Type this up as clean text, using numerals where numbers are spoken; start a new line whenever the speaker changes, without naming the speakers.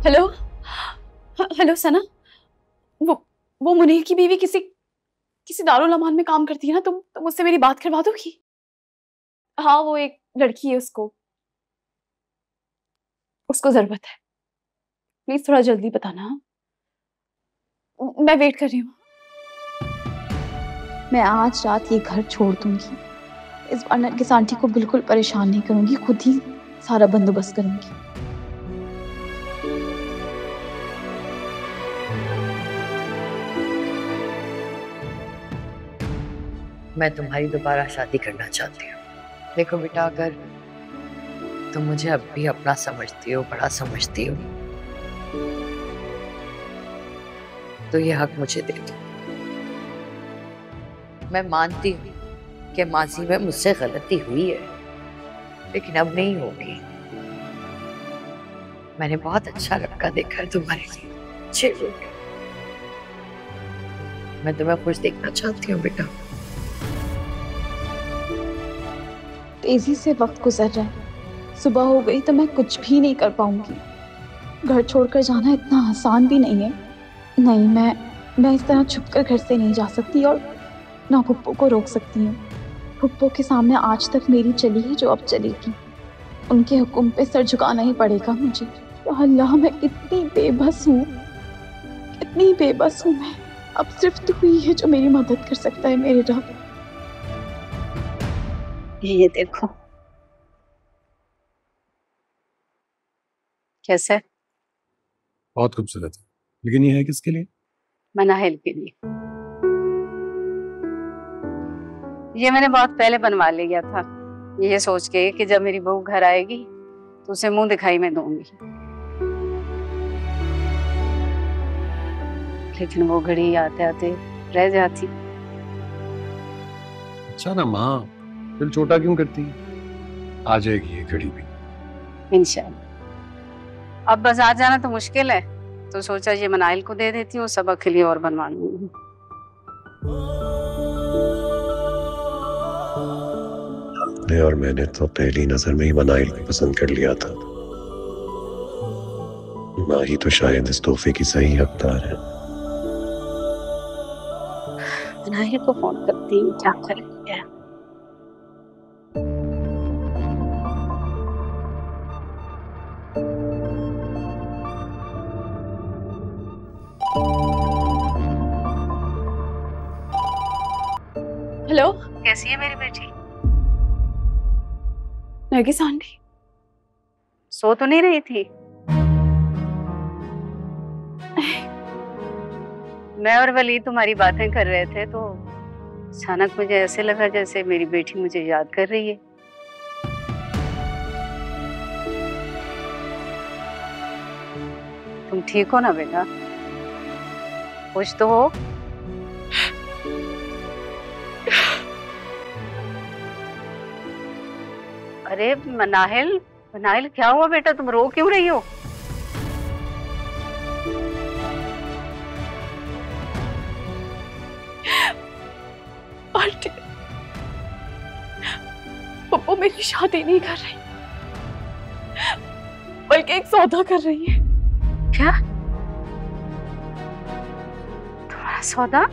Hello. Hello सना, वो मुनीर की बीवी किसी दारुल अमान में काम करती है ना, तुम उससे मेरी बात करवा दोगी? हाँ, वो एक लड़की है, उसको जरूरत है। प्लीज थोड़ा जल्दी बताना। मैं वेट कर रही हूँ। मैं आज रात ये घर छोड़ दूंगी। इस बार नरगिस आंटी को बिल्कुल परेशान नहीं करूंगी, खुद ही सारा बंदोबस्त करूंगी।
मैं तुम्हारी दोबारा शादी करना चाहती हूँ। देखो बेटा, अगर तुम मुझे अब भी अपना समझती हो, बड़ा समझती हो, तो ये हक मुझे दे दो। मैं मानती हूँ कि माजी में मुझसे गलती हुई है, लेकिन अब नहीं होगी। मैंने बहुत अच्छा लड़का देखा है तुम्हारे लिए, अच्छे लोग। मैं तुम्हें खुश देखना चाहती हूँ बेटा।
तेजी से वक्त गुजर रहा है, सुबह हो गई तो मैं कुछ भी नहीं कर पाऊंगी। घर छोड़कर जाना इतना आसान भी नहीं है। नहीं, मैं इस तरह छुपकर घर से नहीं जा सकती, और ना पुप्पो को रोक सकती हूँ। पुप्पो के सामने आज तक मेरी चली है जो अब चलेगी। उनके हुक्म पे सर झुकाना ही पड़ेगा मुझे। या अल्लाह, मैं कितनी बेबस हूँ, कितनी बेबस हूँ मैं। अब सिर्फ तू ही है जो मेरी मदद कर सकता है, मेरे रब।
ये देखो कैसा है।
बहुत खूबसूरत है, लेकिन ये है किसके लिए?
मनाहिल के लिए। ये मैंने बहुत पहले बनवा लिया था, ये सोच के कि जब मेरी बहू घर आएगी तो उसे मुंह दिखाई मैं दूंगी। लेकिन वो घड़ी आते आते रह जाती।
अच्छा ना माँ, दिल छोटा क्यों करती है? आ जाएगी ये घड़ी भी।
इंशाल्लाह। अब बाजार जाना तो मुश्किल है, तो सोचा ये मनाइल को दे देती हूँ, सबक के लिए और बनवा लूंगी।
आपने और मैंने तो पहली नजर में ही मनाइल को पसंद कर लिया था। माँ ही तो शायद इस तोहफे की सही हकदार है।
मनाहिल को फोन करती हूँ, क्या करें।
हेलो।
कैसी है मेरी बेटी?
नरगिस आंटी,
सो तो नहीं रही थी? मैं और वली तुम्हारी बातें कर रहे थे तो अचानक मुझे ऐसे लगा जैसे मेरी बेटी मुझे याद कर रही है। तुम ठीक हो ना बेटा? खुश तो हो? अरे मनाहिल, मनाहिल क्या हुआ बेटा, तुम रो क्यों रही हो?
आंटी, पप्पू मेरी शादी नहीं कर रही, बल्कि एक सौदा कर रही है।
क्या? तुम्हारा सौदा?